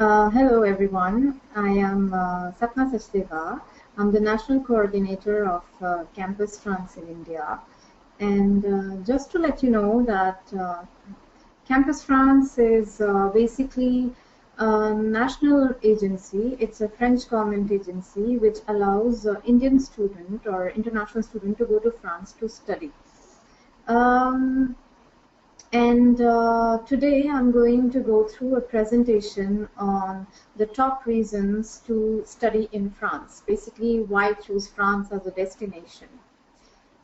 Hello everyone, I am Sapna Sachdeva. I'm the National Coordinator of Campus France in India. And just to let you know that Campus France is basically a national agency. It's a French government agency which allows Indian student or international student to go to France to study. Um, and today I'm going to go through a presentation on the top reasons to study in France, basically why choose France as a destination.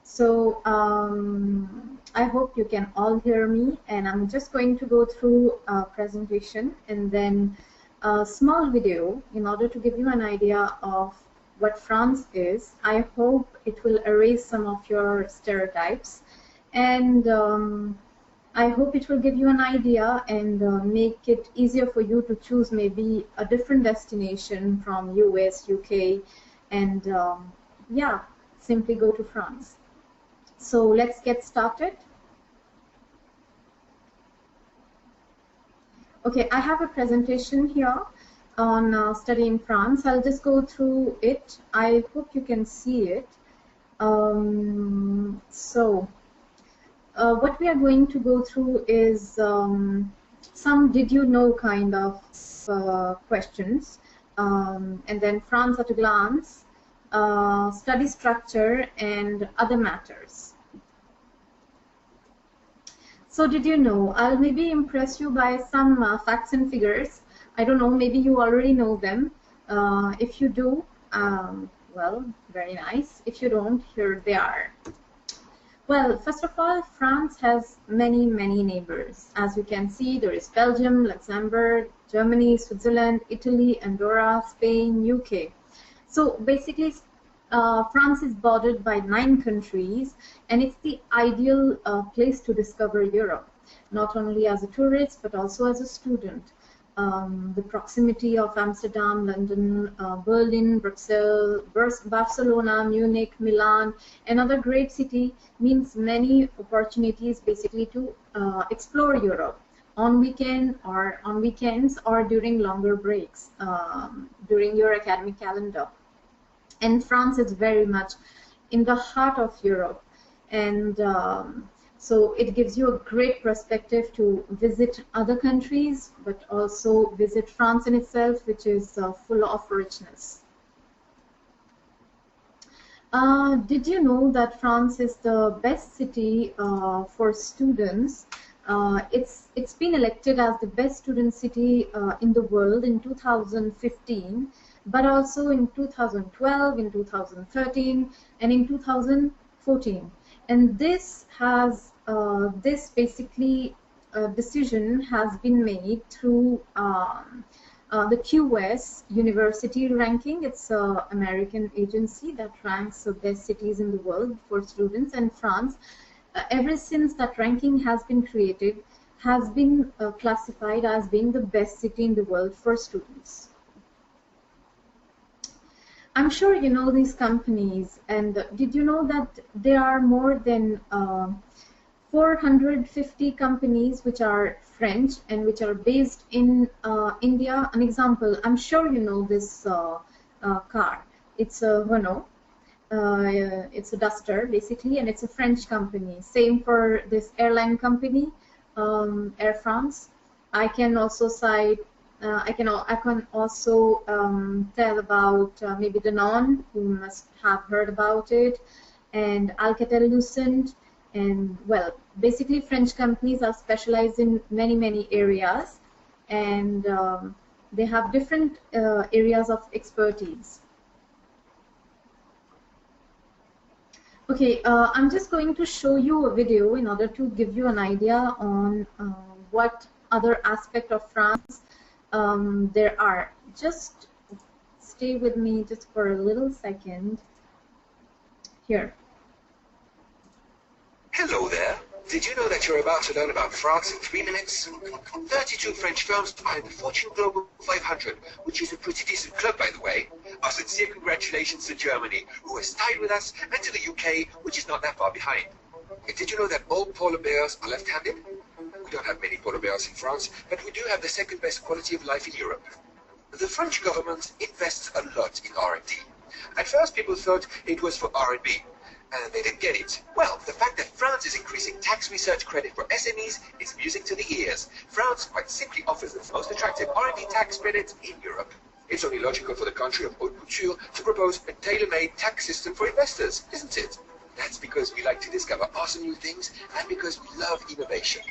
So I hope you can all hear me, and I'm just going to go through a presentation and then a small video in order to give you an idea of what France is. I hope it will erase some of your stereotypes, and I hope it will give you an idea and make it easier for you to choose maybe a different destination from US, UK, and yeah, simply go to France. So let's get started. Okay, I have a presentation here on studying France. I'll just go through it. I hope you can see it. What we are going to go through is some did you know kind of questions, and then France at a glance, study structure, and other matters. So did you know? I'll maybe impress you by some facts and figures. I don't know, maybe you already know them. If you do, well, very nice. If you don't, here they are. Well, first of all, France has many neighbors. As you can see, there is Belgium, Luxembourg, Germany, Switzerland, Italy, Andorra, Spain, UK. So basically, France is bordered by 9 countries, and it's the ideal place to discover Europe, not only as a tourist, but also as a student. The proximity of Amsterdam, London, Berlin, Brussels, Barcelona, Munich, Milan, another great city means many opportunities basically to explore Europe on weekends or during longer breaks during your academic calendar. And France is very much in the heart of Europe, and so it gives you a great perspective to visit other countries, but also visit France in itself, which is full of richness. Did you know that France is the best city for students? It's been elected as the best student city in the world in 2015, but also in 2012, in 2013, and in 2014. And this has decision has been made through the QS University ranking. It's an American agency that ranks the best cities in the world for students. And France, ever since that ranking has been created, has been classified as being the best city in the world for students. I'm sure you know these companies, and did you know that there are more than 450 companies which are French and which are based in India? An example, I'm sure you know this car. It's a Renault. It's a Duster basically, and it's a French company. Same for this airline company, Air France. I can also cite. I can also tell about maybe Danone, you must have heard about it, and Alcatel-Lucent, and well, basically French companies are specialized in many areas, and they have different areas of expertise. Okay, I'm just going to show you a video in order to give you an idea on what other aspect of France there are. Just stay with me just for a little second. Here. Hello there. Did you know that you're about to learn about France in 3 minutes? 32 French firms behind the Fortune Global 500, which is a pretty decent club, by the way. Our sincere congratulations to Germany, who has tied with us, and to the UK, which is not that far behind. And did you know that all polar bears are left-handed? We don't have many polar bears in France, but we do have the second best quality of life in Europe. The French government invests a lot in R&D. At first, people thought it was for R&B, and they didn't get it. Well, the fact that France is increasing tax research credit for SMEs is music to the ears. France quite simply offers the most attractive R&D tax credit in Europe. It's only logical for the country of haute couture to propose a tailor-made tax system for investors, isn't it? That's because we like to discover awesome new things and because we love innovation.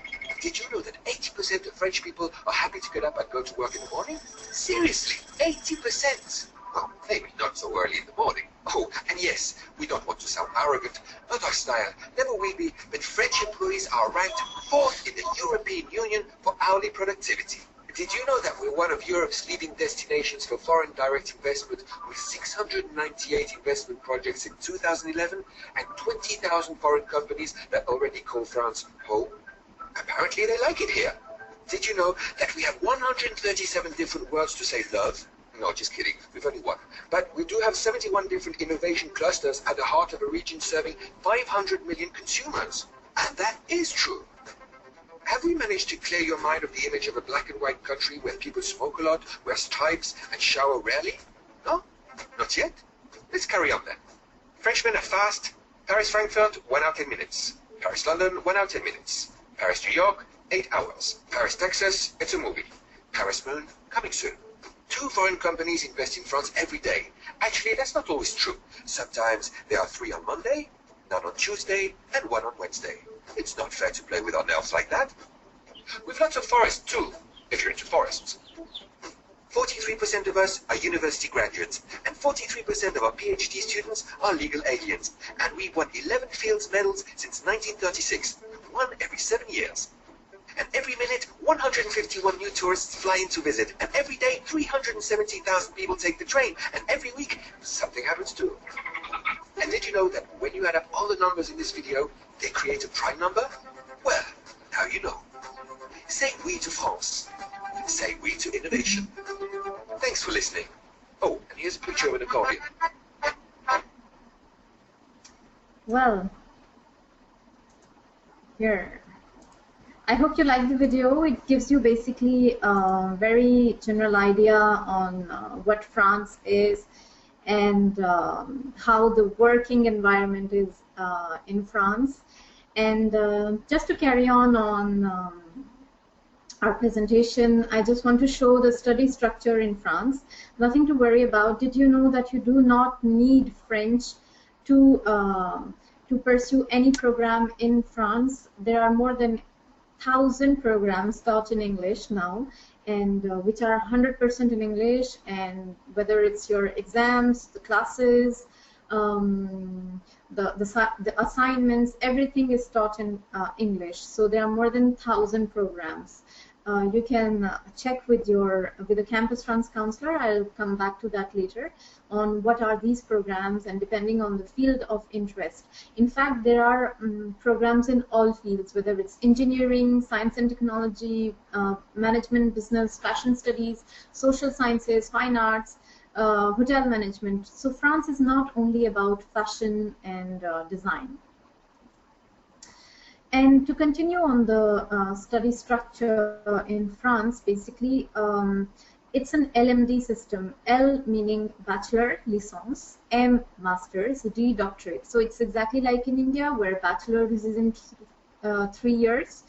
Did you know that 80% of French people are happy to get up and go to work in the morning? Seriously, 80%! Well, maybe not so early in the morning. Oh, and yes, we don't want to sound arrogant, not our style, never will be, but French employees are ranked 4th in the European Union for hourly productivity. Did you know that we're one of Europe's leading destinations for foreign direct investment with 698 investment projects in 2011 and 20,000 foreign companies that already call France home? Apparently they like it here. Did you know that we have 137 different words to say love? No, just kidding, we've only one. But we do have 71 different innovation clusters at the heart of a region serving 500 million consumers. And that is true. Have we managed to clear your mind of the image of a black and white country where people smoke a lot, wear stripes, and shower rarely? No? Not yet? Let's carry on then. Frenchmen are fast. Paris-Frankfurt, 1 hour 10 minutes. Paris-London, 1 hour 10 minutes. Paris-New York, 8 hours. Paris-Texas, it's a movie. Paris-Moon, coming soon. 2 foreign companies invest in France every day. Actually, that's not always true. Sometimes there are 3 on Monday, none on Tuesday, and 1 on Wednesday. It's not fair to play with our nerves like that. We've lots of forests too, if you're into forests. 43% of us are university graduates, and 43% of our PhD students are legal aliens, and we've won 11 Fields medals since 1936, 1 every 7 years. And every minute, 151 new tourists fly in to visit, and every day, 370,000 people take the train, and every week, something happens too. And did you know that when you add up all the numbers in this video, they create a prime number? Well, now you know. Say oui to France. Say oui to innovation. Thanks for listening. Oh, and here's a picture of an accordion. Well, here. I hope you like the video. It gives you basically a very general idea on what France is and how the working environment is in France. And just to carry on our presentation, I just want to show the study structure in France. Nothing to worry about. Did you know that you do not need French to pursue any program in France? There are more than 1,000 programs taught in English now, and which are 100% in English, and whether it's your exams, the classes, the assignments, everything is taught in English. So there are more than 1,000 programs. You can check with the Campus France counselor. I'll come back to that later on what are these programs, and depending on the field of interest. In fact, there are programs in all fields, whether it's engineering, science and technology, management, business, fashion studies, social sciences, fine arts, hotel management. So France is not only about fashion and design. And to continue on the study structure in France, basically, it's an LMD system. L meaning bachelor, licence, M masters, D doctorate. So it's exactly like in India, where bachelor is in 3 years,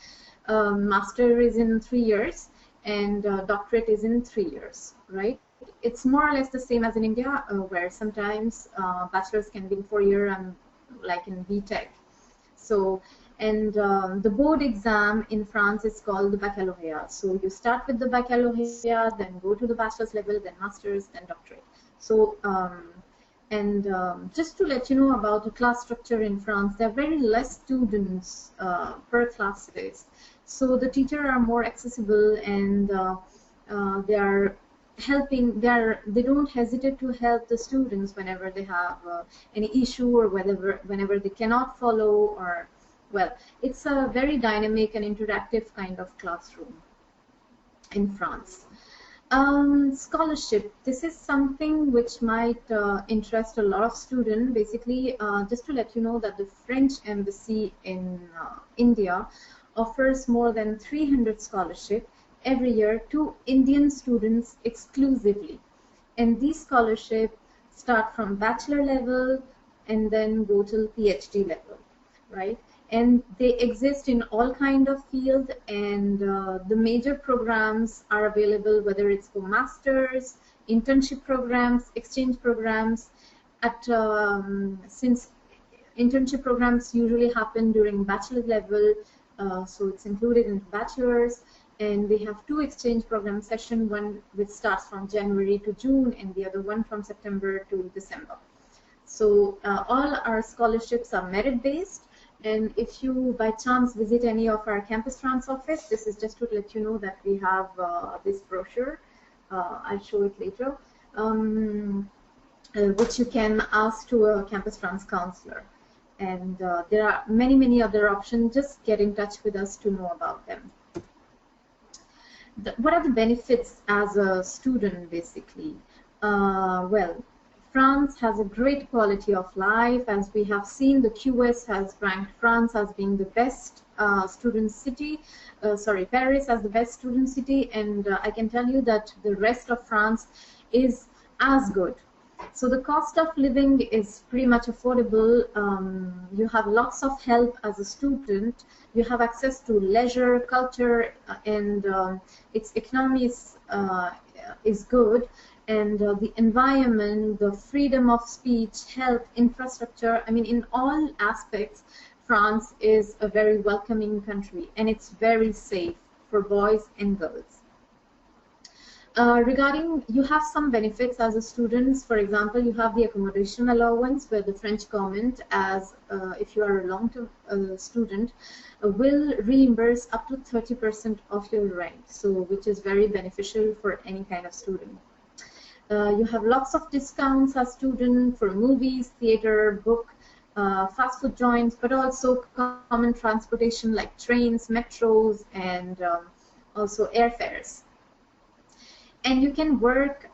master is in 3 years, and doctorate is in 3 years, right? It's more or less the same as in India, where sometimes bachelors can be in 4 years, and like in BTech. So. And the board exam in France is called the baccalaureate. So you start with the baccalaureate, then go to the bachelor's level, then master's, then doctorate. So, just to let you know about the class structure in France, there are very less students per classes. So the teachers are more accessible, and they are helping. They don't hesitate to help the students whenever they have any issue, or whenever they cannot follow, or well, it's a very dynamic and interactive kind of classroom in France. Scholarship. This is something which might interest a lot of students. Basically, just to let you know that the French embassy in India offers more than 300 scholarships every year to Indian students exclusively. And these scholarships start from bachelor level and then go till PhD level, right? And they exist in all kind of field, and the major programs are available, whether it's for masters, internship programs, exchange programs. Since internship programs usually happen during bachelor level, so it's included in bachelor's. And we have two exchange program sessions, one which starts from January to June and the other one from September to December. So all our scholarships are merit based, and if you by chance visit any of our Campus France office, this is just to let you know that we have this brochure. I'll show it later, which you can ask to a Campus France counselor. And there are many other options. Just get in touch with us to know about them. What are the benefits as a student, basically? Well, France has a great quality of life. As we have seen, the QS has ranked France as being the best student city, Paris as the best student city, and I can tell you that the rest of France is as good. So the cost of living is pretty much affordable. You have lots of help as a student. You have access to leisure, culture, and its economy is good. And the environment, the freedom of speech, health, infrastructure, I mean, in all aspects, France is a very welcoming country, and it's very safe for boys and girls. Regarding, you have some benefits as a student. For example, you have the accommodation allowance, where the French government, as if you are a long-term student, will reimburse up to 30% of your rent, so which is very beneficial for any kind of student. You have lots of discounts as student for movies, theater, book, fast food joints, but also common transportation like trains, metros, and also airfares. And you can work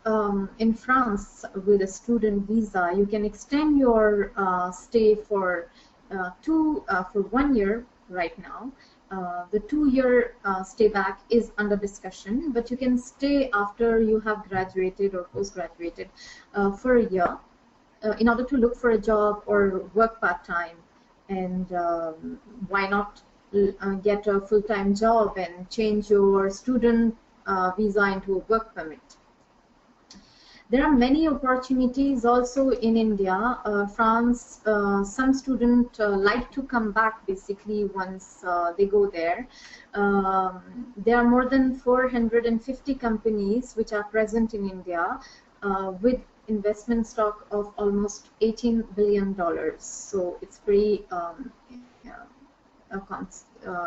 in France with a student visa. You can extend your stay for 1 year right now. The 2-year stay back is under discussion, but you can stay after you have graduated or post-graduated for a year in order to look for a job or work part-time. And why not get a full-time job and change your student visa into a work permit. There are many opportunities also in India. France, some students like to come back basically once they go there. There are more than 450 companies which are present in India with investment stock of almost $18 billion. So it's pretty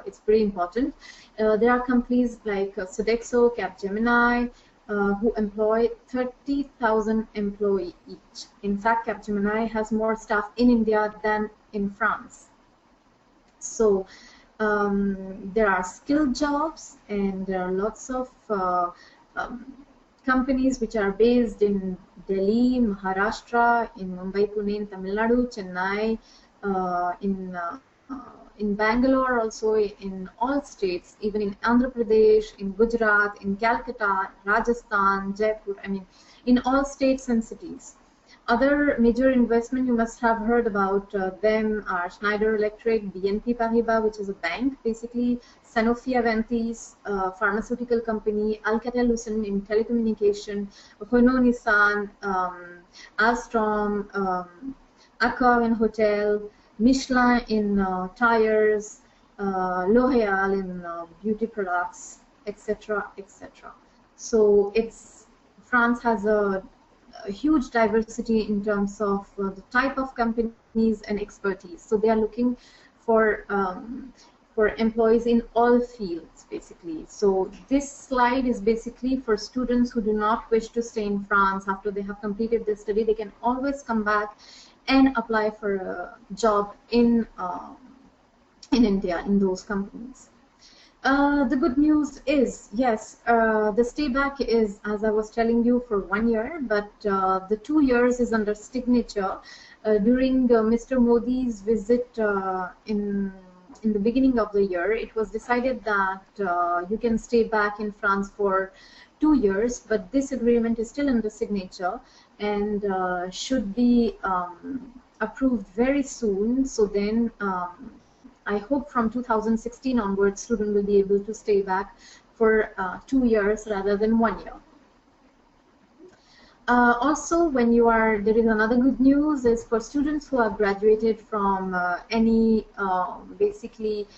it's pretty important. There are companies like Sodexo, Capgemini, who employ 30,000 employees each. In fact, Capgemini has more staff in India than in France. So there are skilled jobs, and there are lots of companies which are based in Delhi, Maharashtra, in Mumbai, Pune, in Tamil Nadu, Chennai, in Bangalore, also in all states, even in Andhra Pradesh, in Gujarat, in Calcutta, Rajasthan, Jaipur, I mean, in all states and cities. Other major investment you must have heard about them are Schneider Electric, BNP Paribas, which is a bank basically, Sanofi Aventis, pharmaceutical company, Alcatel-Lucent in telecommunication, Renault Nissan, Alstom, Accor in hotel, Michelin in tires, L'Oréal in beauty products, etc., etc. So France has a huge diversity in terms of the type of companies and expertise. So they are looking for employees in all fields, basically. So this slide is basically for students who do not wish to stay in France after they have completed their study. They can always come back and apply for a job in India in those companies. The good news is, yes, the stay back is, as I was telling you, for 1 year, but the 2 years is under signature. During Mr. Modi's visit in in the beginning of the year, it was decided that you can stay back in France for 2 years, but this agreement is still under signature and should be approved very soon. So then I hope from 2016 onwards, students will be able to stay back for 2 years rather than 1 year. Also, when you are, there is another good news is for students who have graduated from any basically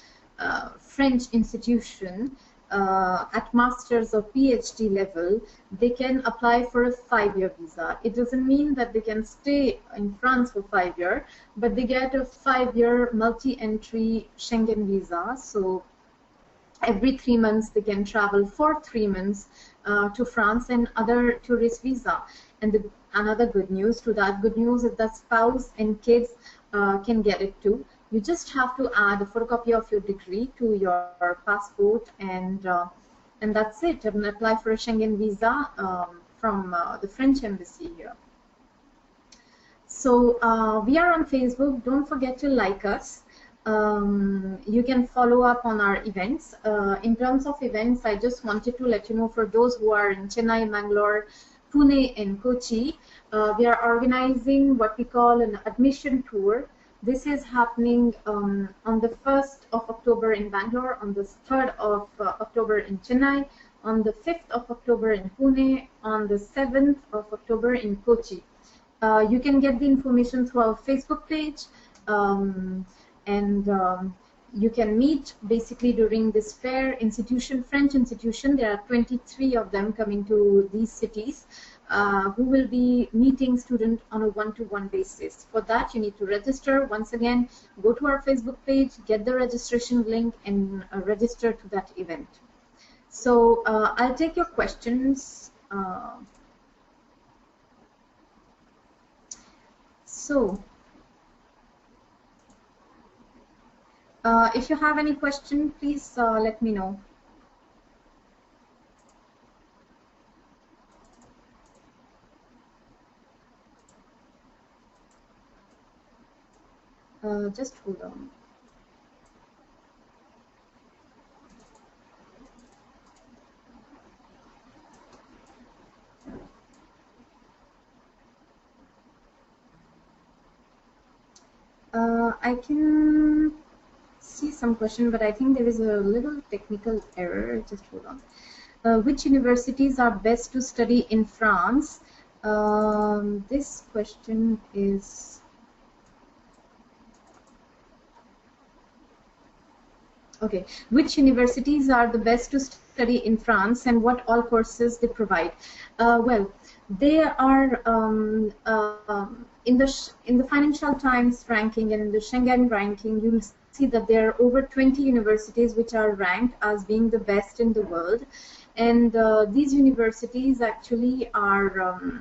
French institution at master's or PhD level, they can apply for a 5-year visa. It doesn't mean that they can stay in France for 5 years, but they get a 5-year multi-entry Schengen visa. So every 3 months they can travel for 3 months to France and other tourist visa. And another good news to that good news is that spouse and kids can get it too. You just have to add a photocopy of your degree to your passport, and that's it. And apply for a Schengen visa from the French embassy here. So we are on Facebook. Don't forget to like us. You can follow up on our events. In terms of events, I just wanted to let you know, for those who are in Chennai, Mangalore, Pune and Kochi, we are organizing what we call an admission tour. This is happening on the 1st of October in Bangalore, on the 3rd of October in Chennai, on the 5th of October in Pune, on the 7th of October in Kochi. You can get the information through our Facebook page, and you can meet basically during this fair institution, French institution. There are 23 of them coming to these cities who will be meeting students on a one-to-one basis. For that, you need to register. Once again, go to our Facebook page, get the registration link, and register to that event. So I'll take your questions. If you have any question, please let me know. Just hold on. I can see some question, but I think there is a little technical error. Just hold on. Which universities are best to study in France? This question is... Okay, which universities are the best to study in France and what all courses they provide? Well, they are in the Financial Times ranking and in the Schengen ranking. You will see that there are over 20 universities which are ranked as being the best in the world, and these universities actually are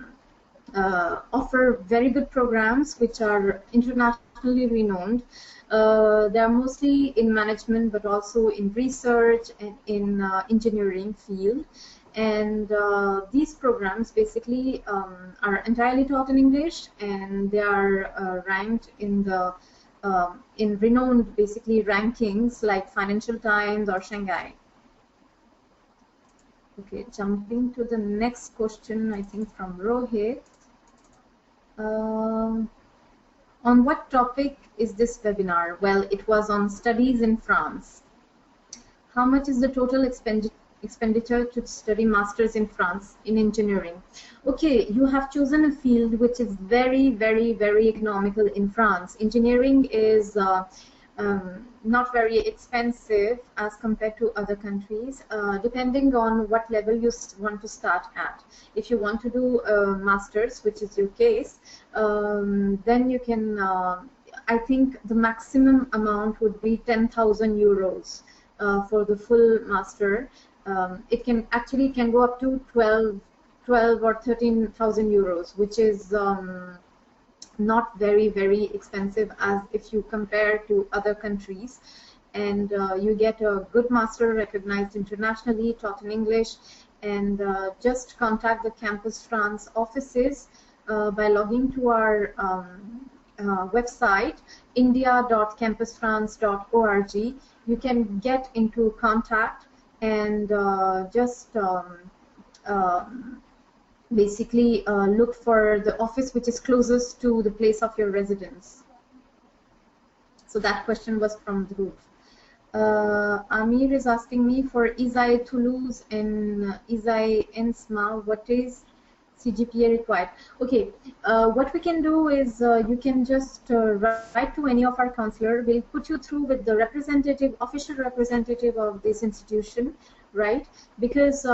offer very good programs which are internationally renowned. They are mostly in management, but also in research and in engineering field. And these programs basically are entirely taught in English, and they are ranked in the in renowned basically rankings like Financial Times or Shanghai. Okay, jumping to the next question, I think from Rohit. On what topic is this webinar? Well, it was on studies in France. How much is the total expenditure to study masters in France in engineering? Okay, you have chosen a field which is very, very, very economical in France. Engineering is not very expensive as compared to other countries, depending on what level you want to start at. If you want to do a master's, which is your case, then you can, I think the maximum amount would be 10,000 euros for the full master. It can actually go up to 12 or 13,000 euros, which is not very, very expensive as if you compare to other countries. And you get a good master recognized internationally, taught in English, and just contact the Campus France offices by logging to our website, india.campusfrance.org. You can get into contact and just basically look for the office which is closest to the place of your residence. So that question was from Dhruv. Amir is asking me for ISAE Toulouse and ISAE ENSMA, what is CGPA required? Okay, what we can do is you can just write to any of our counselor. We'll put you through with the representative, official representative of this institution, right? Because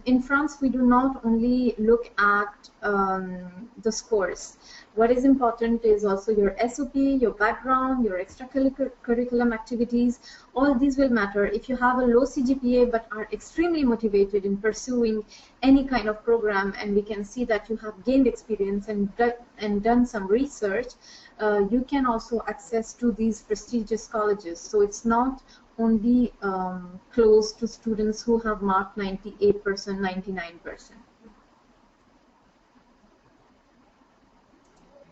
in France, we do not only look at the scores. What is important is also your SOP, your background, your extracurriculum activities. All these will matter. If you have a low CGPA but are extremely motivated in pursuing any kind of program, and we can see that you have gained experience and done some research, you can also access to these prestigious colleges. So it's not only closed to students who have marked 98%, 99%.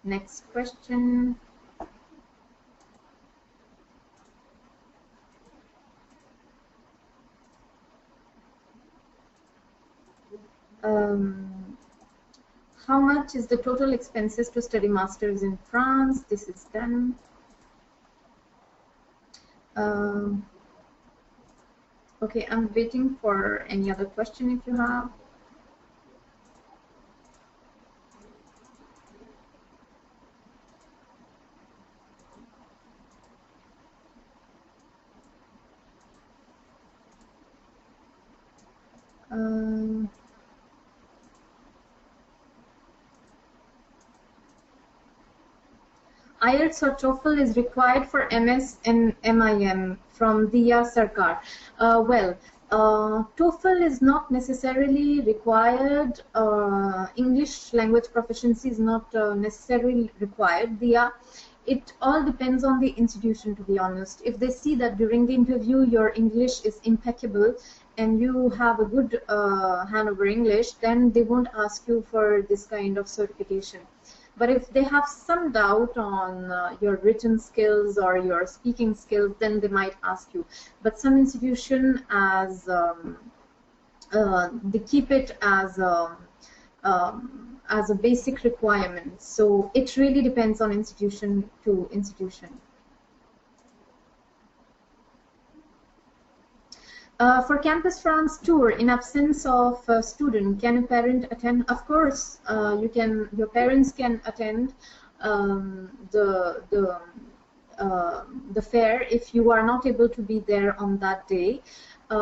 Next question. How much is the total expenses to study masters in France? This is done. Okay, I'm waiting for any other question if you have. IELTS or TOEFL is required for MS and MIM from Diya Sarkar. TOEFL is not necessarily required. English language proficiency is not necessarily required. Diya, it all depends on the institution, to be honest. If they see that during the interview your English is impeccable and you have a good hand over English, then they won't ask you for this kind of certification. But if they have some doubt on your written skills or your speaking skills, then they might ask you. But some institution, as they keep it as a basic requirement. So it really depends on institution to institution. For Campus France tour, in absence of a student, can a parent attend? Of course, you can. Your parents can attend the fair if you are not able to be there on that day. We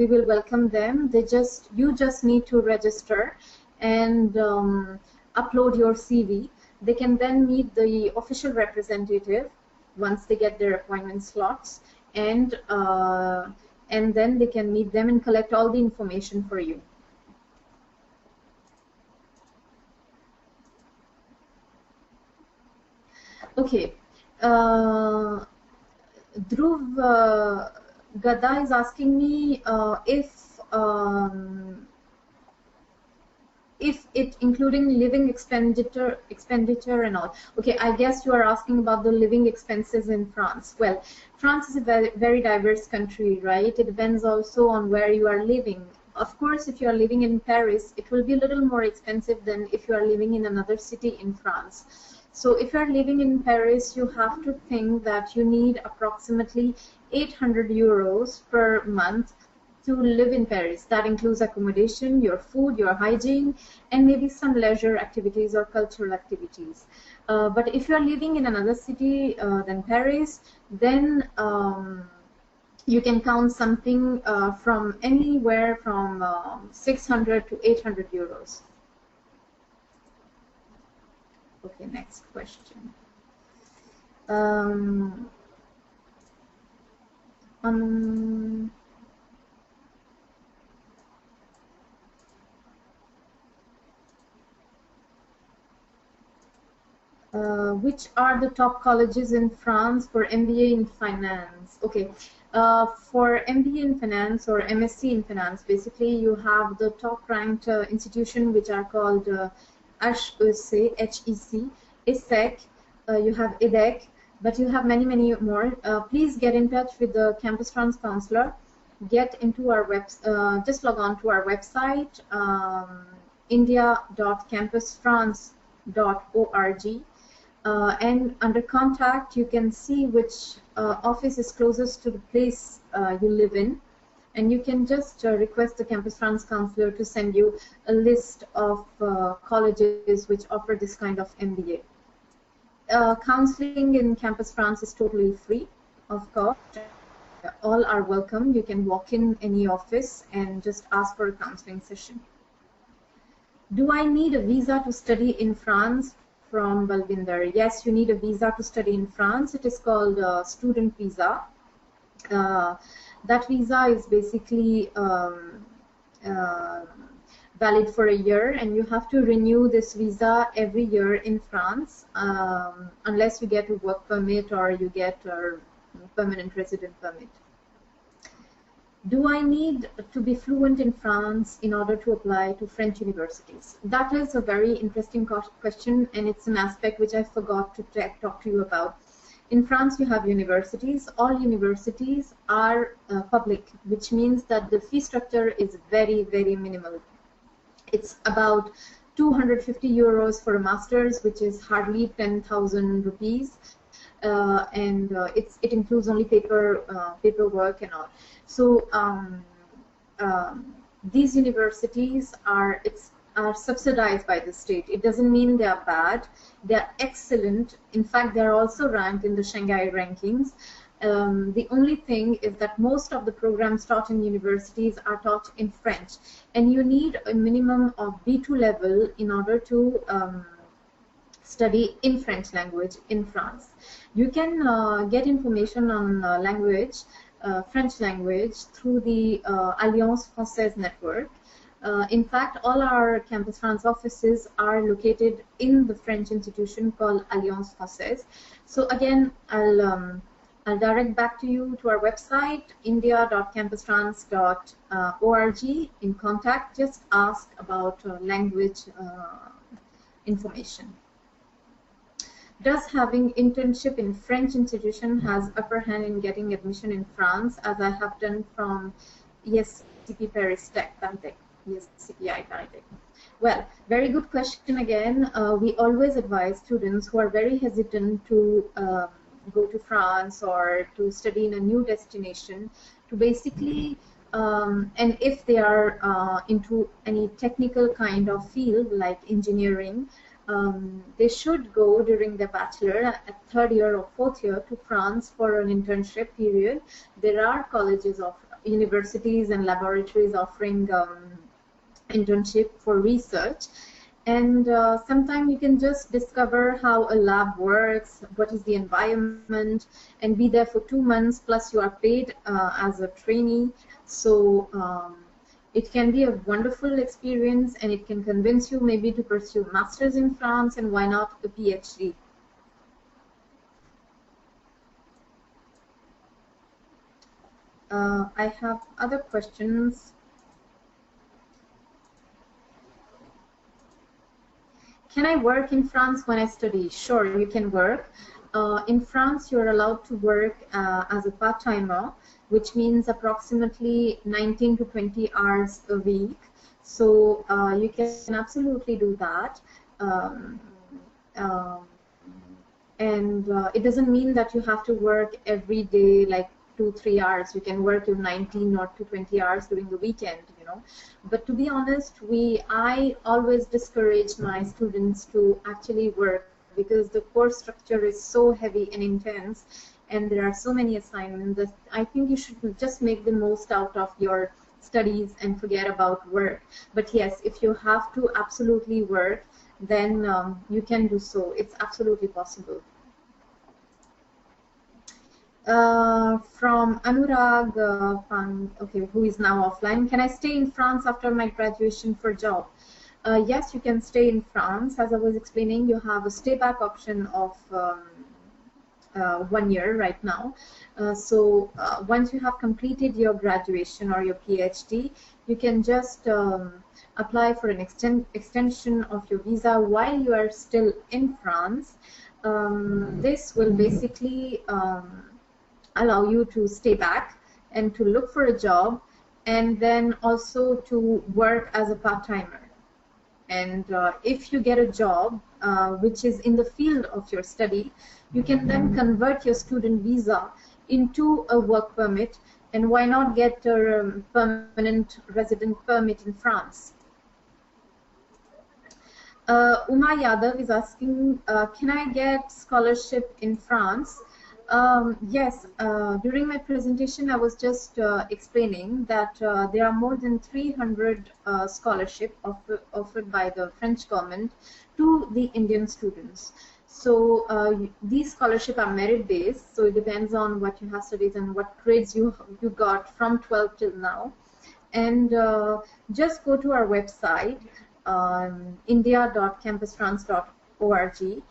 will welcome them. You just need to register and upload your CV. They can then meet the official representative once they get their appointment slots. And then they can meet them and collect all the information for you. Okay. Dhruv Gada is asking me if it including living expenditure and all. Okay, I guess you are asking about the living expenses in France. Well, France is a very, very diverse country, right? It depends also on where you are living. Of course, if you are living in Paris, it will be a little more expensive than if you are living in another city in France. So if you are living in Paris, you have to think that you need approximately 800 euros per month to live in Paris. That includes accommodation, your food, your hygiene, and maybe some leisure activities or cultural activities. But if you are living in another city than Paris, then you can count something from anywhere from 600 to 800 euros. Okay, next question. Which are the top colleges in France for MBA in finance? Okay, for MBA in finance or MSc in finance, basically you have the top ranked institution which are called HEC, ESSEC, you have EDEC, but you have many, many more. Please get in touch with the Campus France counselor. Get into our just log on to our website, india.campusfrance.org, and under contact you can see which office is closest to the place you live in, and you can just request the Campus France counselor to send you a list of colleges which offer this kind of MBA. Counseling in Campus France is totally free, of course. All are welcome. You can walk in any office and just ask for a counseling session. Do I need a visa to study in France? From Balvinder. Yes, you need a visa to study in France. It is called a student visa. That visa is basically valid for a year, and you have to renew this visa every year in France, unless you get a work permit or you get a permanent resident permit. Do I need to be fluent in France in order to apply to French universities? That is a very interesting question, and it's an aspect which I forgot to talk to you about. In France, you have universities. All universities are public, which means that the fee structure is very, very minimal. It's about 250 euros for a master's, which is hardly 10,000 rupees. And it includes only paperwork and all. So these universities are subsidized by the state. It doesn't mean they are bad. They are excellent. In fact, they are also ranked in the Shanghai rankings. The only thing is that most of the programs taught in universities are taught in French, and you need a minimum of B2 level in order to study in French language in France. You can get information on French language through the Alliance Française network. In fact, all our Campus France offices are located in the French institution called Alliance Française. So again, I'll direct back to you to our website, india.campusfrance.org. In contact, just ask about language information. Does having internship in French institution has upper hand in getting admission in France, as I have done from ESCP Paris Tech, ESCPI Paris Tech? Well, very good question again. We always advise students who are very hesitant to go to France or to study in a new destination to basically, and if they are into any technical kind of field like engineering, they should go during their bachelor at third year or fourth year to France for an internship period. There are colleges of universities and laboratories offering internship for research, and sometimes you can just discover how a lab works, what is the environment, and be there for 2 months, plus you are paid as a trainee. So it can be a wonderful experience, and it can convince you maybe to pursue masters in France, and why not a PhD. I have other questions. Can I work in France when I study? Sure, you can work. In France, you're allowed to work as a part-timer, which means approximately 19 to 20 hours a week. So you can absolutely do that. And it doesn't mean that you have to work every day, like 2-3 hours. You can work your 19 or to 20 hours during the weekend, you know. But to be honest, I always discourage my students to actually work, because the course structure is so heavy and intense, and there are so many assignments that I think you should just make the most out of your studies and forget about work. But yes, if you have to absolutely work, then you can do so. It's absolutely possible. From Anurag, okay, who is now offline, can I stay in France after my graduation for job? Yes, you can stay in France. As I was explaining, you have a stay back option of 1 year right now. So once you have completed your graduation or your PhD, you can just apply for an extension of your visa while you are still in France, this will basically allow you to stay back and to look for a job, and then also to work as a part-timer. And if you get a job which is in the field of your study, you can then convert your student visa into a work permit, and why not get a permanent resident permit in France? Uma Yadav is asking, can I get scholarship in France? Yes, during my presentation I was just explaining that there are more than 300 scholarships offered by the French government to the Indian students. So these scholarships are merit based, so it depends on what you have studied and what grades you got from 12 till now. And just go to our website, india.campusfrance.org,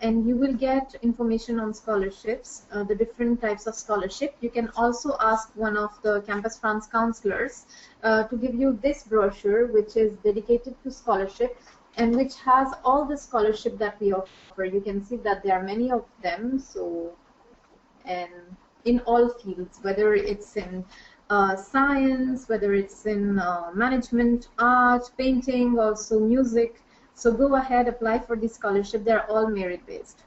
and you will get information on scholarships, the different types of scholarship. You can also ask one of the Campus France counselors to give you this brochure, which is dedicated to scholarship and which has all the scholarship that we offer. You can see that there are many of them, so, and in all fields, whether it's in science, whether it's in management, art, painting, also music. So go ahead, apply for the scholarship. They're all merit based.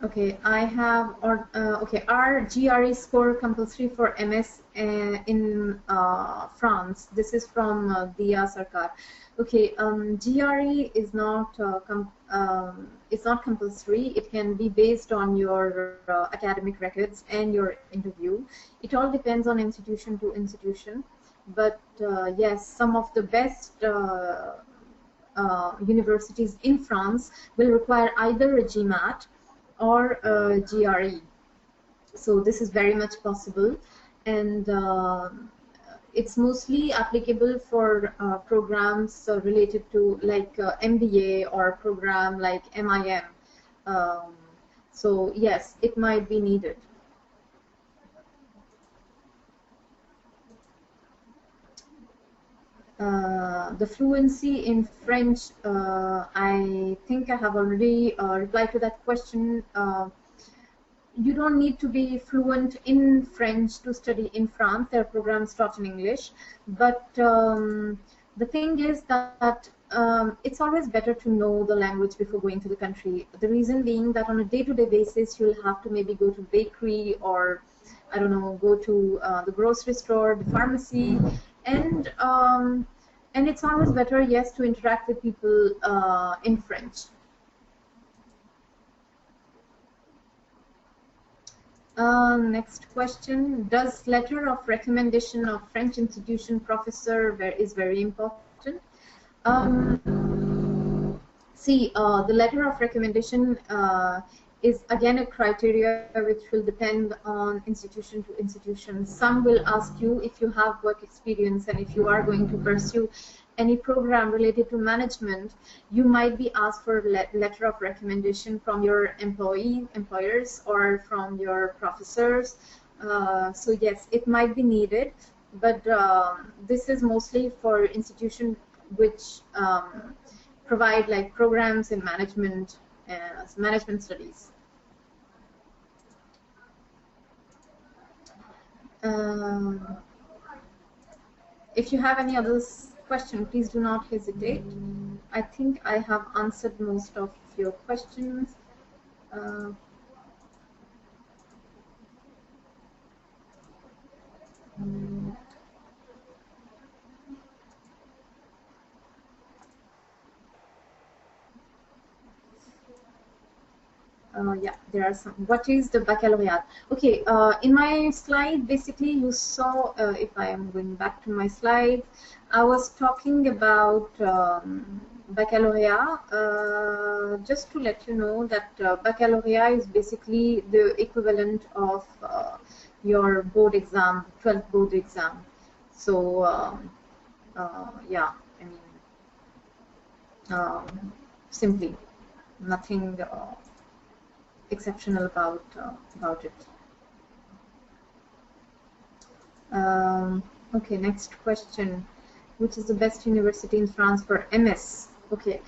Okay, I have okay, our GRE score compulsory for MS in France. This is from Dia Sarkar. Okay, GRE is not it's not compulsory. It can be based on your academic records and your interview. It all depends on institution to institution. But yes, some of the best universities in France will require either a GMAT or GRE. So this is very much possible, and it's mostly applicable for programs related to like MBA or program like MIM. So yes, it might be needed. The fluency in French, I think I have already replied to that question. You don't need to be fluent in French to study in France. There are programs taught in English. But the thing is that it's always better to know the language before going to the country. The reason being that on a day-to-day basis, you'll have to maybe go to bakery or, I don't know, go to the grocery store, the pharmacy, and it's always better, yes, to interact with people in French. Next question: does letter of recommendation of French institution professor is very important? See, the letter of recommendation is again a criteria which will depend on institution to institution. Some will ask you if you have work experience, and if you are going to pursue any program related to management, you might be asked for a letter of recommendation from your employers or from your professors. So yes, it might be needed, but this is mostly for institutions which provide like programs in management studies. If you have any other question, please do not hesitate. I think I have answered most of your questions. Yeah, there are some. What is the baccalaureate? Okay, in my slide, basically you saw, if I am going back to my slide, I was talking about baccalaureate. Just to let you know that baccalaureate is basically the equivalent of your board exam, 12th board exam. So, yeah, I mean, simply, nothing exceptional about it. Okay, next question. Which is the best university in France for MS? Okay,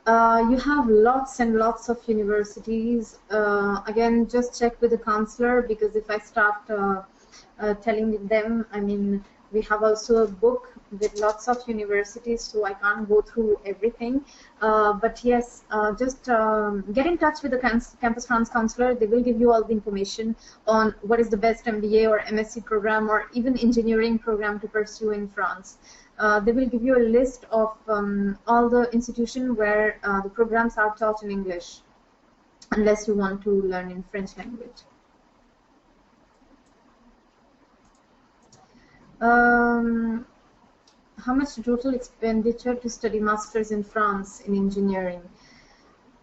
you have lots and lots of universities. Again, just check with the counselor, because if I start telling them, I mean, we have also a book with lots of universities, so I can't go through everything. But yes, just get in touch with the Campus France counselor. They will give you all the information on what is the best MBA or MSc program or even engineering program to pursue in France. They will give you a list of all the institutions where the programs are taught in English, unless you want to learn in French language. How much total expenditure to study masters in France in engineering?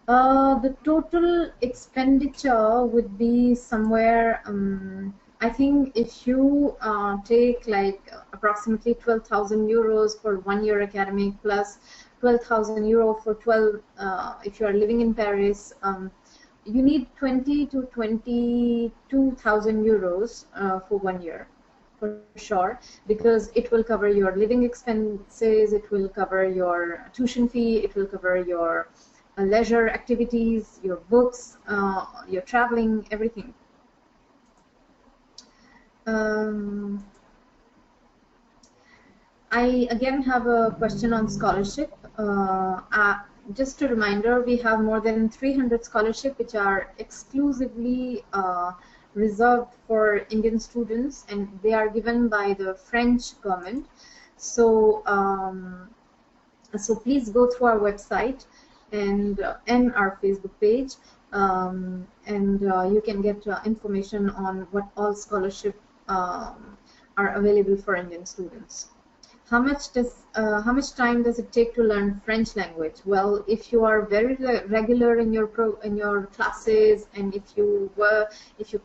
The total expenditure would be somewhere, I think if you take like approximately 12,000 euros for 1 year academic plus 12,000 euro for 12, if you are living in Paris, you need 20 to 22,000 euros for 1 year. For sure, because it will cover your living expenses, it will cover your tuition fee, it will cover your leisure activities, your books, your traveling, everything. I again have a question on scholarship. Just a reminder, we have more than 300 scholarships which are exclusively reserved for Indian students, and they are given by the French government. So, so please go through our website and our Facebook page, and you can get information on what all scholarships are available for Indian students. How much time does it take to learn French language? Well, if you are very regular in your classes, and if you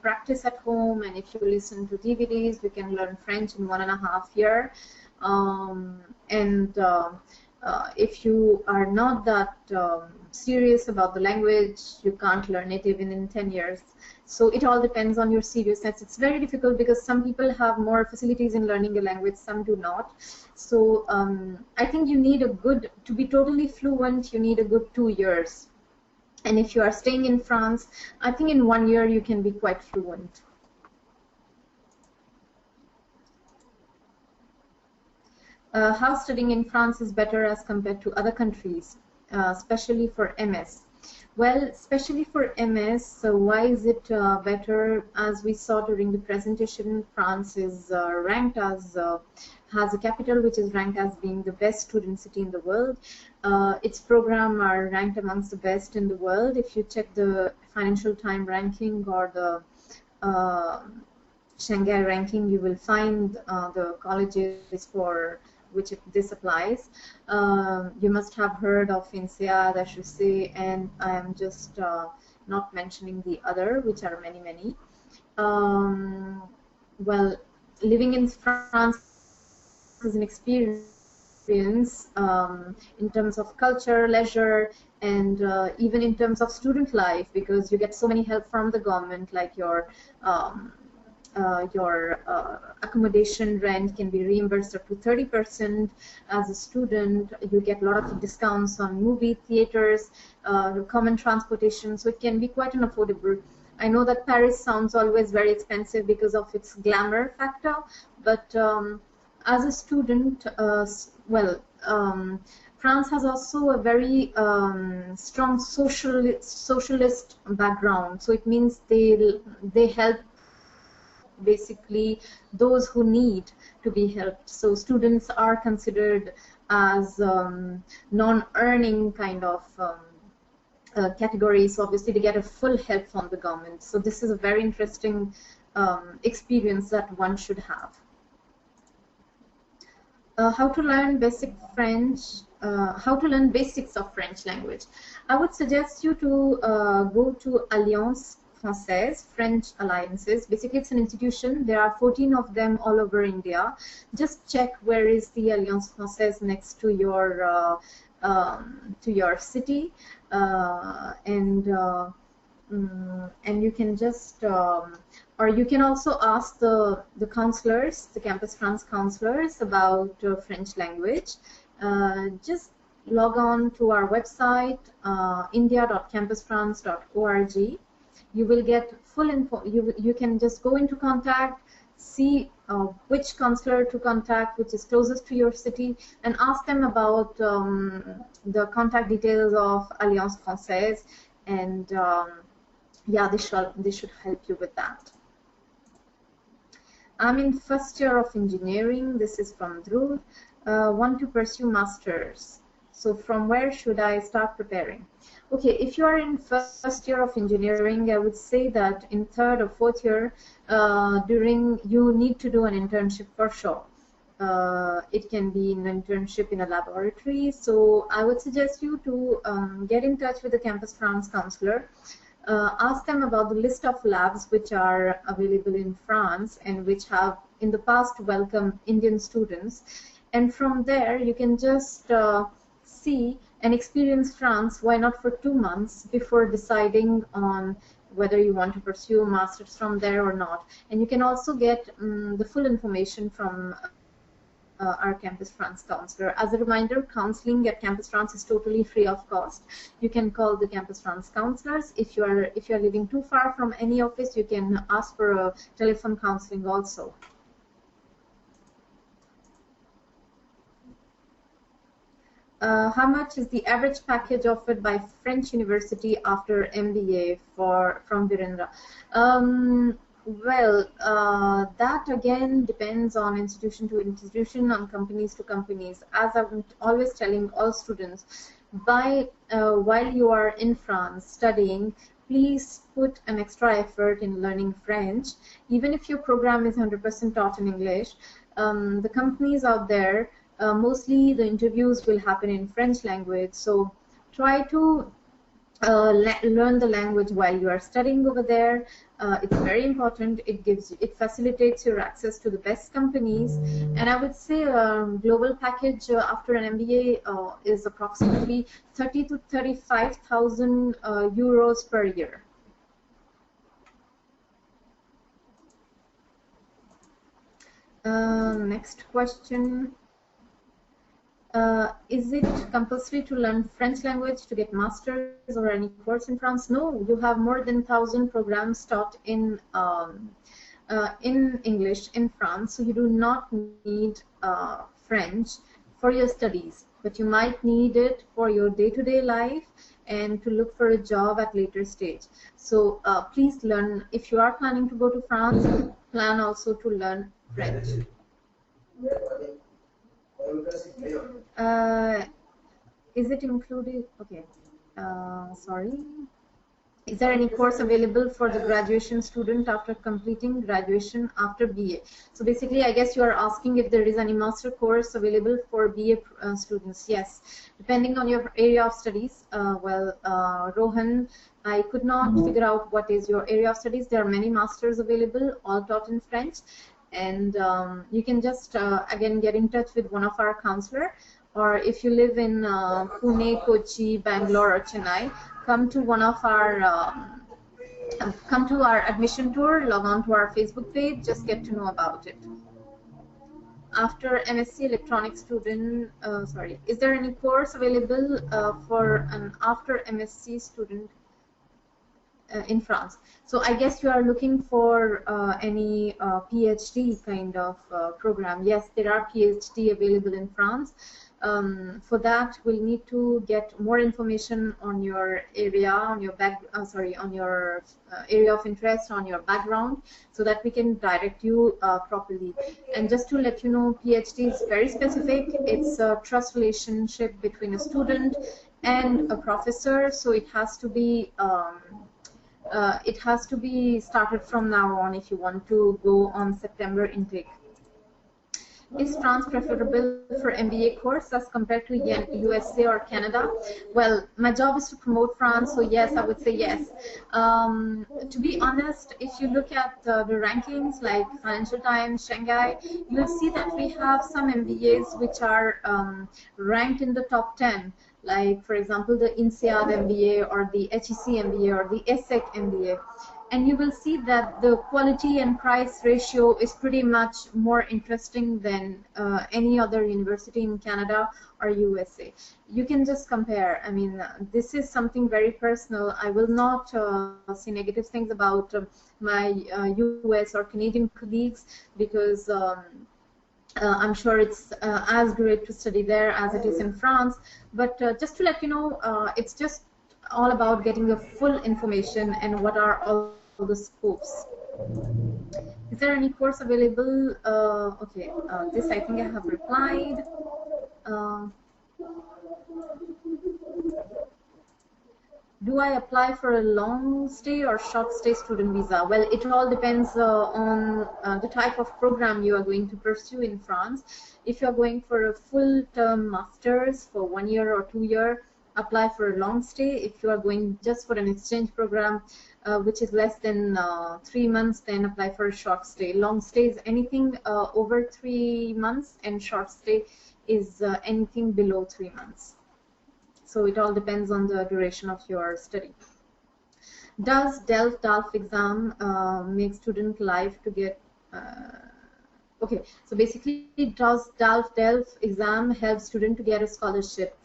practice at home, and if you listen to DVDs, you can learn French in 1.5 years. If you are not that serious about the language, you can't learn it even in 10 years. So it all depends on your seriousness. It's very difficult because some people have more facilities in learning a language, some do not. So I think you need to be totally fluent, you need a good 2 years. And if you are staying in France, I think in 1 year you can be quite fluent. How studying in France is better as compared to other countries, especially for MS? Well, especially for MS, so why is it better? As we saw during the presentation, France is ranked as, has a capital which is ranked as being the best student city in the world. Its programs are ranked amongst the best in the world. If you check the Financial Times ranking or the Shanghai ranking, you will find the colleges for which this applies. You must have heard of INSEAD, HEC, and I am just not mentioning the other, which are many, many. Well, living in France is an experience in terms of culture, leisure, and even in terms of student life, because you get so many help from the government, like your accommodation rent can be reimbursed up to 30% as a student. You get a lot of discounts on movie theaters, common transportation, so it can be quite an affordable. I know that Paris sounds always very expensive because of its glamour factor, but as a student, France has also a very strong socialist background, so it means they help basically those who need to be helped. So students are considered as non-earning kind of category, so obviously they get a full help from the government. So this is a very interesting experience that one should have. How to learn basic French, how to learn basics of French language. I would suggest you to go to Alliance Française, French Alliances. Basically, it's an institution. There are 14 of them all over India. Just check where is the Alliance Française next to your city, and and you can just or you can also ask the counselors, the Campus France counselors, about French language. Just log on to our website, india.campusfrance.org. You will get full info. You can just go into contact, see which counselor to contact, which is closest to your city, and ask them about the contact details of Alliance Française, and yeah, they should help you with that. I'm in first year of engineering. This is from Dhruv. Want to pursue masters. So from where should I start preparing? Okay, if you are in first year of engineering, I would say that in third or fourth year, you need to do an internship for sure. It can be an internship in a laboratory. So I would suggest you to get in touch with the Campus France counselor. Ask them about the list of labs which are available in France and which have in the past welcomed Indian students. And from there, you can just see and experience France, why not for 2 months, before deciding on whether you want to pursue a master's from there or not. And you can also get the full information from our Campus France counselor. As a reminder, counseling at Campus France is totally free of cost. You can call the Campus France counselors. If you are living too far from any office, you can ask for a telephone counseling also. How much is the average package offered by French university after MBA from Virendra? Well, that again depends on institution to institution, on companies to companies. As I'm always telling all students, while you are in France studying, please put an extra effort in learning French. Even if your program is 100% taught in English, the companies out there, mostly the interviews will happen in French language. So try to learn the language while you are studying over there. It's very important. It facilitates your access to the best companies. And I would say global package after an MBA is approximately 30 to 35,000 euros per year. Next question. Is it compulsory to learn French language to get masters or any course in France? No, you have more than 1,000 programs taught in English in France, so you do not need French for your studies, but you might need it for your day-to-day life and to look for a job at later stage. So please learn. If you are planning to go to France, plan also to learn French. Is it included? Okay. Sorry. Is there any course available for the graduation student after completing graduation after BA? So basically, I guess you are asking if there is any master course available for BA students. Yes, depending on your area of studies. Rohan, I could not figure out what is your area of studies. There are many masters available, all taught in French. And you can just, again, get in touch with one of our counselor. Or if you live in Pune, Kochi, Bangalore, or Chennai, come to one of our come to our admission tour, log on to our Facebook page, just get to know about it. After MSc electronics student, sorry, is there any course available for an after MSc student in France? So I guess you are looking for any PhD kind of program. Yes, there are PhD available in France. For that, we'll need to get more information on your area, on your on your area of interest, on your background, so that we can direct you properly. And just to let you know, PhD is very specific. It's a trust relationship between a student and a professor, so it has to be started from now on if you want to go on September intake. Is France preferable for MBA course as compared to USA or Canada? Well, my job is to promote France, so yes, I would say yes. To be honest, if you look at the rankings like Financial Times, Shanghai, you'll see that we have some MBAs which are ranked in the top 10. like for example the INSEAD MBA or the HEC MBA or the ESSEC MBA, and you will see that the quality and price ratio is pretty much more interesting than any other university in Canada or USA. You can just compare. I mean, this is something very personal. I will not say negative things about my US or Canadian colleagues, because I'm sure it's as great to study there as it is in France. But just to let you know, it's just all about getting the full information and what are all the scopes. Is there any course available? Okay, this I think I have replied. Do I apply for a long stay or short stay student visa? Well, it all depends on the type of program you are going to pursue in France. If you are going for a full-term master's for 1 year or 2 years, apply for a long stay. If you are going just for an exchange program, which is less than 3 months, then apply for a short stay. Long stay is anything over 3 months, and short stay is anything below 3 months. So it all depends on the duration of your study. Does DELF exam make student life to get okay, so basically, does DELF exam help student to get a scholarship?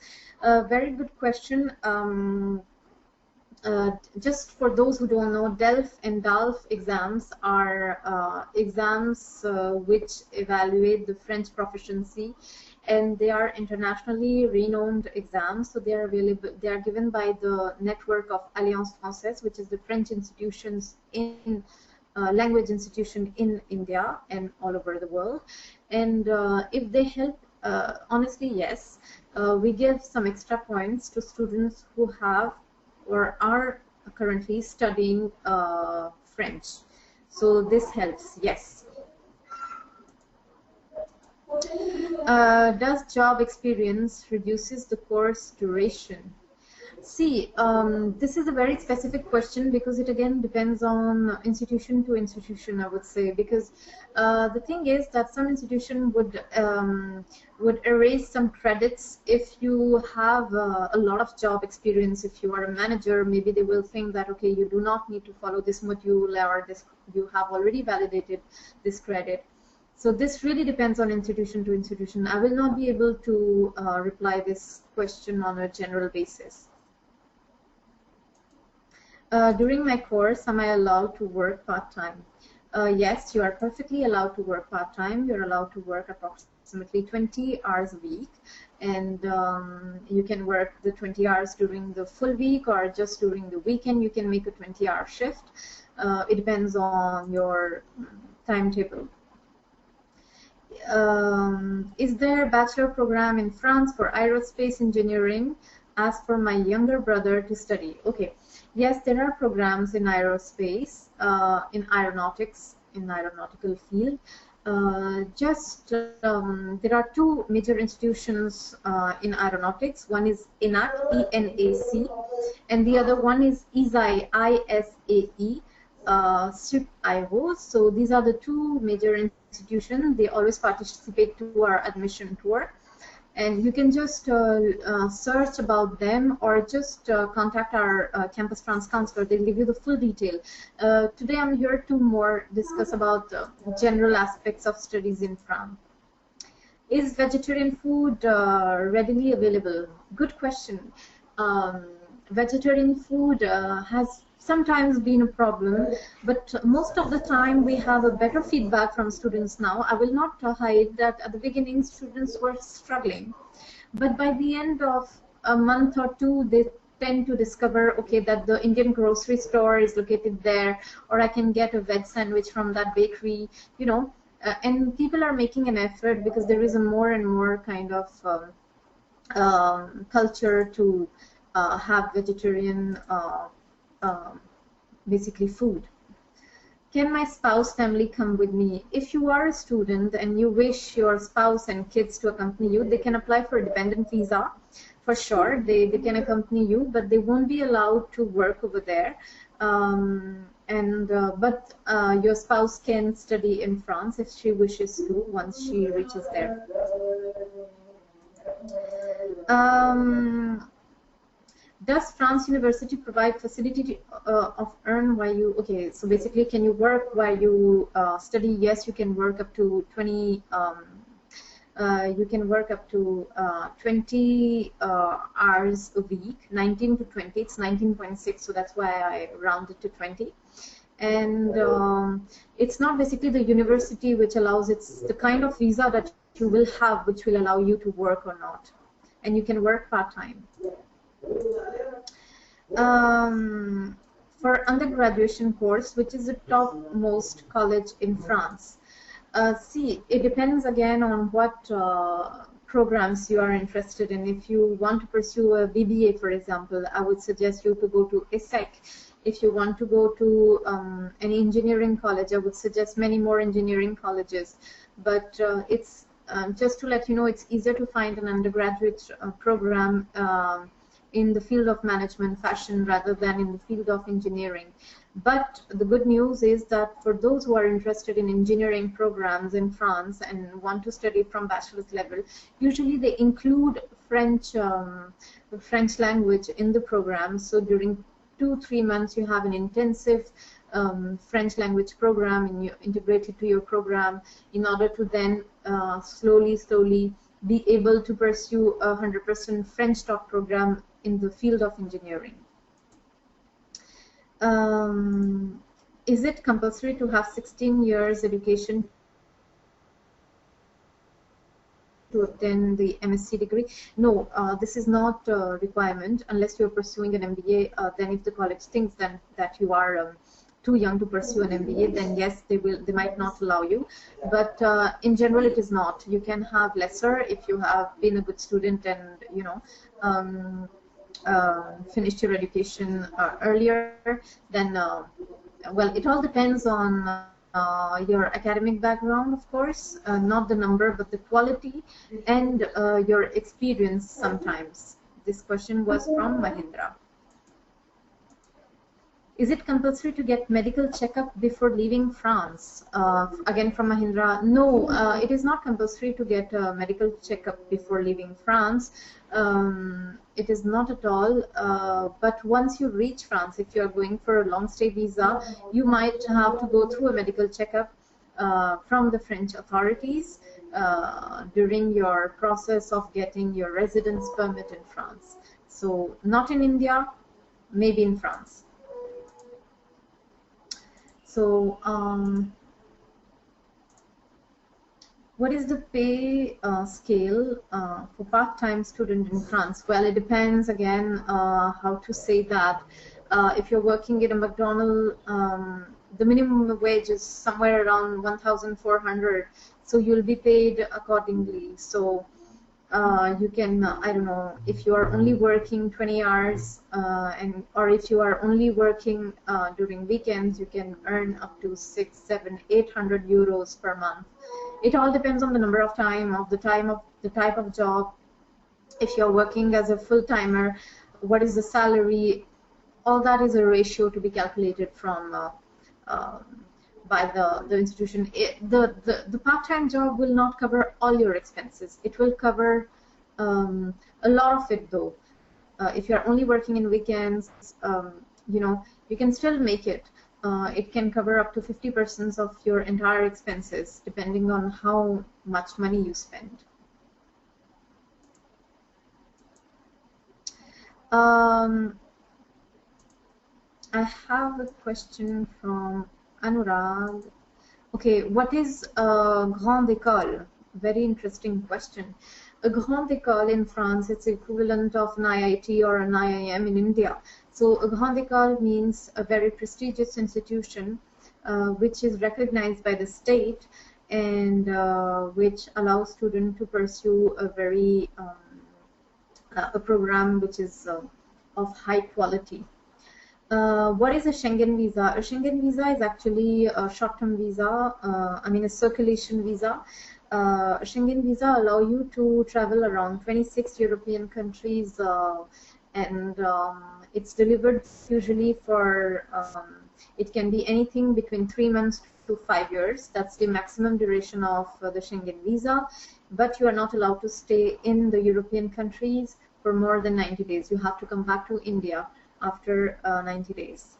Very good question. Just for those who don't know, DELF and DALF exams are exams which evaluate the French proficiency, and they are internationally renowned exams. So they are available. They are given by the network of Alliance Française, which is the French institutions in language institution in India and all over the world. And if they help, honestly, yes, we give some extra points to students who have or are currently studying French. So this helps, yes. Does job experience reduces the course duration? See, this is a very specific question, because it again depends on institution to institution, I would say, because the thing is that some institution would erase some credits if you have a lot of job experience. If you are a manager, maybe they will think that, okay, you do not need to follow this module, or this, you have already validated this credit. So this really depends on institution to institution. I will not be able to reply this question on a general basis. During my course, am I allowed to work part-time? Yes, you are perfectly allowed to work part-time. You're allowed to work approximately 20 hours a week, and you can work the 20 hours during the full week, or just during the weekend you can make a 20-hour shift. It depends on your timetable. Is there a bachelor program in France for aerospace engineering? Ask for my younger brother to study. Okay. Yes, there are programs in aerospace, in aeronautics, in aeronautical field. There are two major institutions in aeronautics. One is ENAC, E-N-A-C, and the other one is ISAE, I-S-A-E, SUP-IO. So these are the two major institutions. They always participate to our admission tour. And you can just search about them, or just contact our Campus France counselor. They'll give you the full detail. Today I'm here to more discuss about general aspects of studies in France. Is vegetarian food readily available? Good question. Vegetarian food has sometimes been a problem, but most of the time we have a better feedback from students now. I will not hide that at the beginning students were struggling, but by the end of a month or two they tend to discover, okay, that the Indian grocery store is located there, or I can get a veg sandwich from that bakery, you know, and people are making an effort, because there is a more and more kind of culture to have vegetarian basically food. Can my spouse family come with me? If you are a student and you wish your spouse and kids to accompany you, they can apply for a dependent visa. For sure, they can accompany you, but they won't be allowed to work over there. But your spouse can study in France if she wishes to, once she reaches there. Does France University provide facility of earn while you, okay, so basically can you work while you study? Yes, you can work up to 20, you can work up to 20 hours a week, 19 to 20, it's 19.6, so that's why I rounded to 20. And it's not basically the university which allows, it's the kind of visa that you will have which will allow you to work or not. And you can work part-time. For undergraduation course, which is the topmost college in France? See, it depends again on what programs you are interested in. If you want to pursue a BBA, for example, I would suggest you to go to ESSEC. If you want to go to an engineering college, I would suggest many more engineering colleges. But it's just to let you know, it's easier to find an undergraduate program in the field of management fashion rather than in the field of engineering. But the good news is that for those who are interested in engineering programs in France and want to study from bachelor's level, usually they include French language in the program. So during 2-3 months you have an intensive French language program, and you integrate it to your program in order to then slowly be able to pursue a 100% French taught program in the field of engineering. Is it compulsory to have 16 years education to obtain the MSc degree? No, this is not a requirement unless you're pursuing an MBA. Then if the college thinks that you are too young to pursue an MBA, then yes, they might not allow you. But in general, it is not. You can have lesser if you have been a good student and finished your education earlier. Then, well, it all depends on your academic background, of course, not the number, but the quality and your experience sometimes. This question was from Mahindra. Is it compulsory to get medical checkup before leaving France? Again from Mahindra, no, it is not compulsory to get a medical checkup before leaving France. It is not at all, but once you reach France, if you are going for a long stay visa, you might have to go through a medical checkup from the French authorities during your process of getting your residence permit in France. So not in India, maybe in France. So, what is the pay scale for part-time student in France? Well, it depends again how to say that. If you're working at a McDonald's, the minimum wage is somewhere around 1,400, so you'll be paid accordingly. So you can, I don't know, if you are only working 20 hours or if you are only working during weekends, you can earn up to 600, 700, 800 euros per month. It all depends on the number of time, of the type of job. If you're working as a full-timer, what is the salary? All that is a ratio to be calculated from by the institution. The part-time job will not cover all your expenses. It will cover a lot of it, though. If you're only working in weekends, you know, you can still make it. It can cover up to 50% of your entire expenses, depending on how much money you spend. I have a question from Anurag. Okay, what is a grande école? Very interesting question. A grande école in France, it's equivalent of an IIT or an IIM in India. So a grande école means a very prestigious institution which is recognized by the state and which allows students to pursue a very a program which is of high quality. What is a Schengen visa? A Schengen visa is actually a short-term visa, I mean a circulation visa. A Schengen visa allow you to travel around 26 European countries and it's delivered usually for, it can be anything between 3 months to 5 years. That's the maximum duration of the Schengen visa. but you are not allowed to stay in the European countries for more than 90 days. You have to come back to India after 90 days.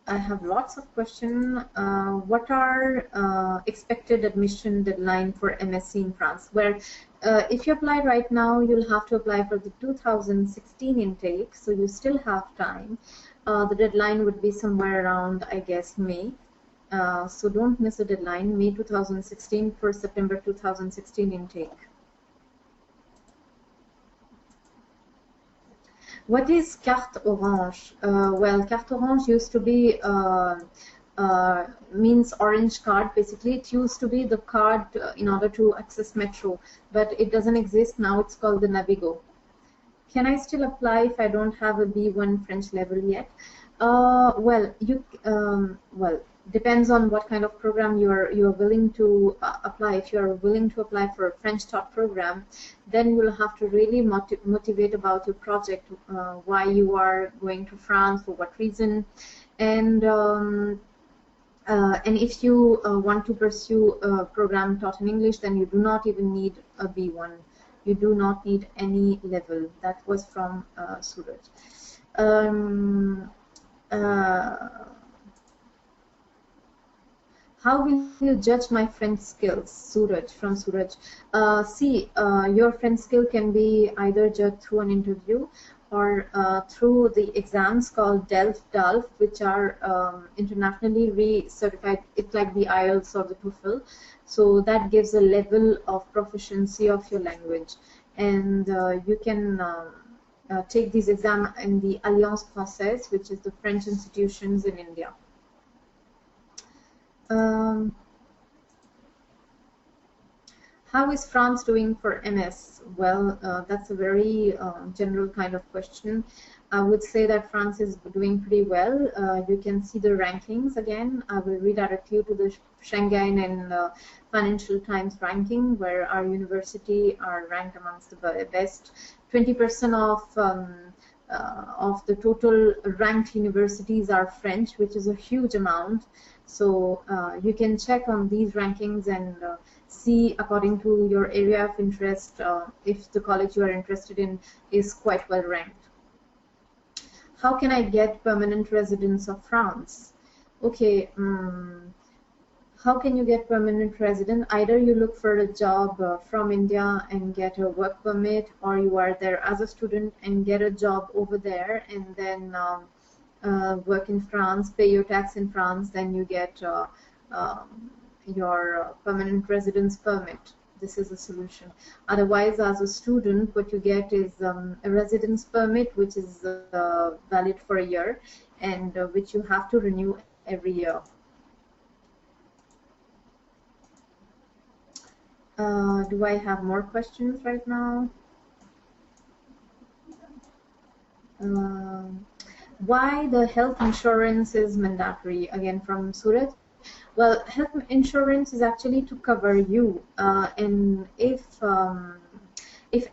I have lots of questions. What are expected admission deadline for MSc in France? Where if you apply right now, you'll have to apply for the 2016 intake, so you still have time. The deadline would be somewhere around, I guess, May. So don't miss the deadline, May 2016 for September 2016 intake. What is carte orange? Well, carte orange used to be means orange card. Basically, it used to be the card in order to access metro, but it doesn't exist now. It's called the Navigo. Can I still apply if I don't have a B1 French level yet? Well, depends on what kind of program you're willing to apply. If you're willing to apply for a French taught program, then you'll have to really motivate about your project, why you are going to France, for what reason, and if you want to pursue a program taught in English, then you do not even need a B1. You do not need any level. That was from Surat. How will you judge my French skills? Suraj, from Suraj. See, your French skill can be either judged through an interview or through the exams called DELF, which are internationally re-certified. It's like the IELTS or the TOEFL. So that gives a level of proficiency of your language. And you can take these exams in the Alliance Française, which is the French institutions in India. How is France doing for MS? Well, that's a very general kind of question. I would say that France is doing pretty well. You can see the rankings again. I will redirect you to the Schengen and Financial Times ranking, where our university are ranked amongst the best. 20% of the total ranked universities are French, which is a huge amount. So you can check on these rankings and see according to your area of interest if the college you are interested in is quite well ranked. How can I get permanent residence of France? Okay, how can you get permanent residence? Either you look for a job from India and get a work permit, or you are there as a student and get a job over there and then work in France, pay your tax in France, then you get your permanent residence permit. This is a solution. Otherwise, as a student, what you get is a residence permit, which is valid for a year and which you have to renew every year. Do I have more questions right now? Why the health insurance is mandatory? Again, from Surat. Well, health insurance is actually to cover you, and if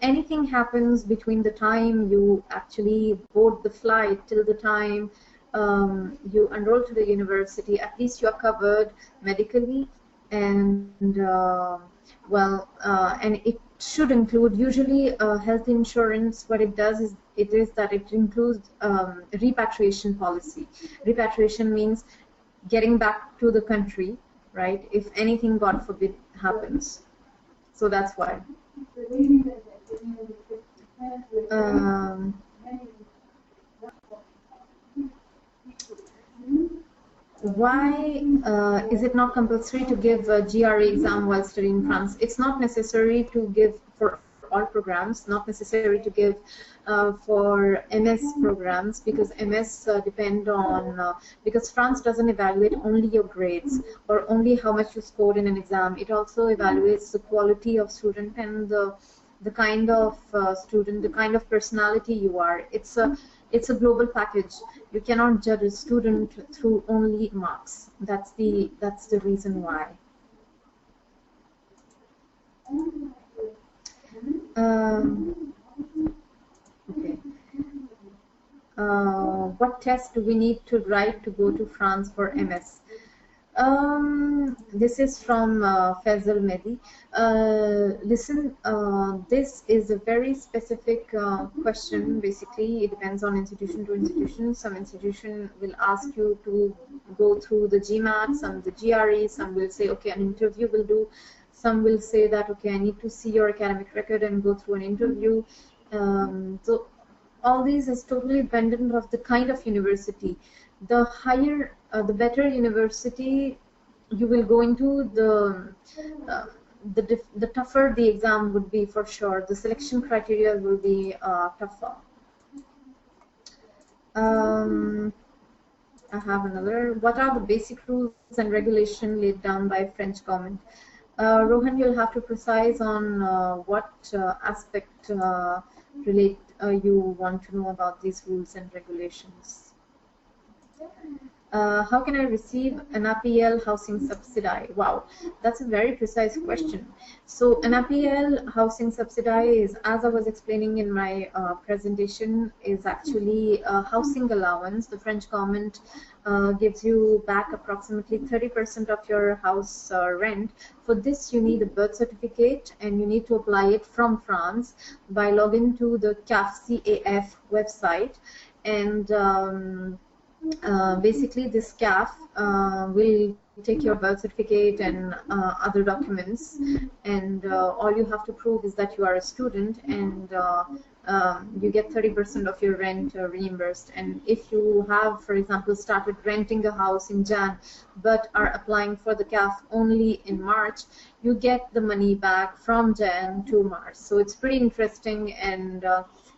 anything happens between the time you actually board the flight till the time you enroll to the university, at least you are covered medically, and and it should include usually health insurance. What it does is that it includes repatriation policy. Repatriation means getting back to the country, right? If anything, God forbid, happens. So that's why. Why is it not compulsory to give a GRE exam while studying in France? It's not necessary to give for all programs, not necessary to give for MS programs, because MS depend on, because France doesn't evaluate only your grades or only how much you scored in an exam. It also evaluates the quality of student and the kind of student, the kind of personality you are. It's a global package. You cannot judge a student through only marks. That's the reason why. Okay. What test do we need to write to go to France for MS? This is from Faisal Mehdi. Listen, this is a very specific question. Basically, it depends on institution to institution. Some institution will ask you to go through the GMAT, some the GRE, some will say, okay, an interview will do. Some will say that, okay, I need to see your academic record and go through an interview. So all these is totally dependent of the kind of university. The higher, the better university you will go into, uh, the tougher the exam would be for sure. The selection criteria will be tougher. I have another. What are the basic rules and regulation laid down by French government? Rohan, you'll have to precise on what aspect relate you want to know about these rules and regulations. How can I receive an APL housing subsidy? Wow, that's a very precise question. So an APL housing subsidy is, as I was explaining in my presentation, is actually a housing allowance. The French government gives you back approximately 30% of your house rent. For this, you need a birth certificate and you need to apply it from France by logging to the CAF website. And basically this CAF will take your birth certificate and other documents, and all you have to prove is that you are a student, and you get 30% of your rent reimbursed. And if you have, for example, started renting a house in Jan but are applying for the CAF only in March, you get the money back from Jan to March. So it's pretty interesting, and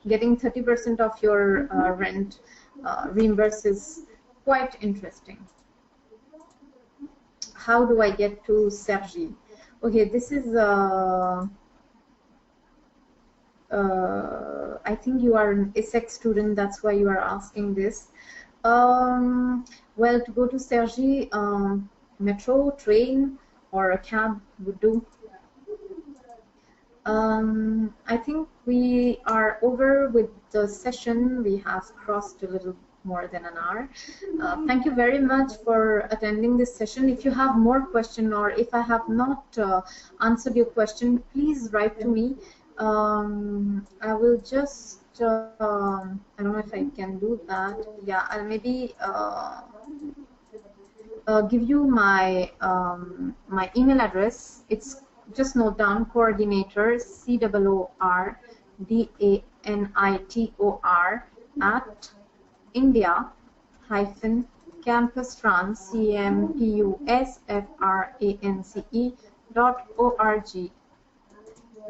getting 30% of your rent reimbursed is quite interesting. How do I get to Sergi? Okay, this is I think you are an ESSEC student, that's why you are asking this. Well, to go to Sergi, metro, train, or a cab would do. I think we are over with the session. We have crossed a little more than an hour. Thank you very much for attending this session. If you have more questions, or if I have not answered your question, please write to me. I will just, I don't know if I can do that. Yeah, I'll maybe give you my my email address. It's, just note down, coordinator, COORDANITOR at India-campusfrance, campusfrance.org.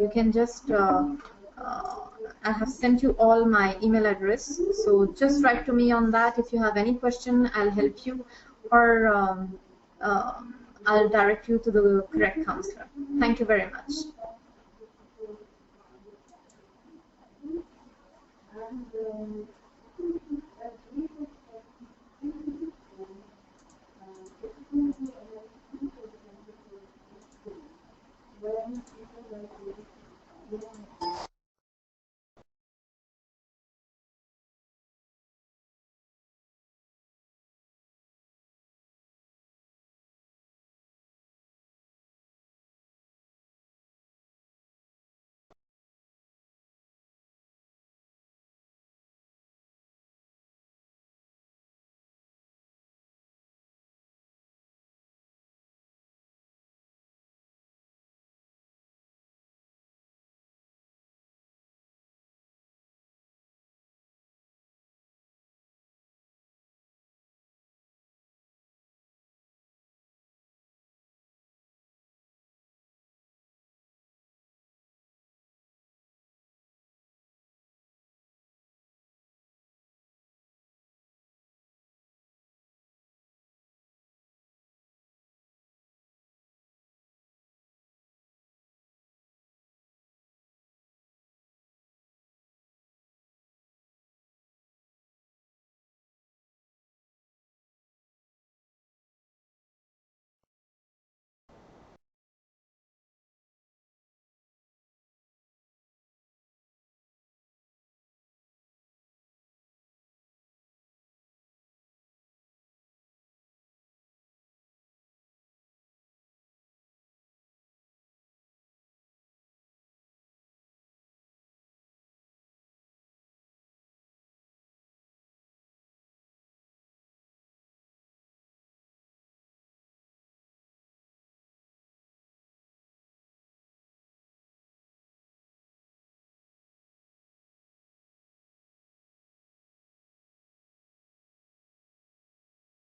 You can just, I have sent you all my email address, so just write to me on that. If you have any question, I'll help you, or I'll direct you to the correct counselor. Thank you very much.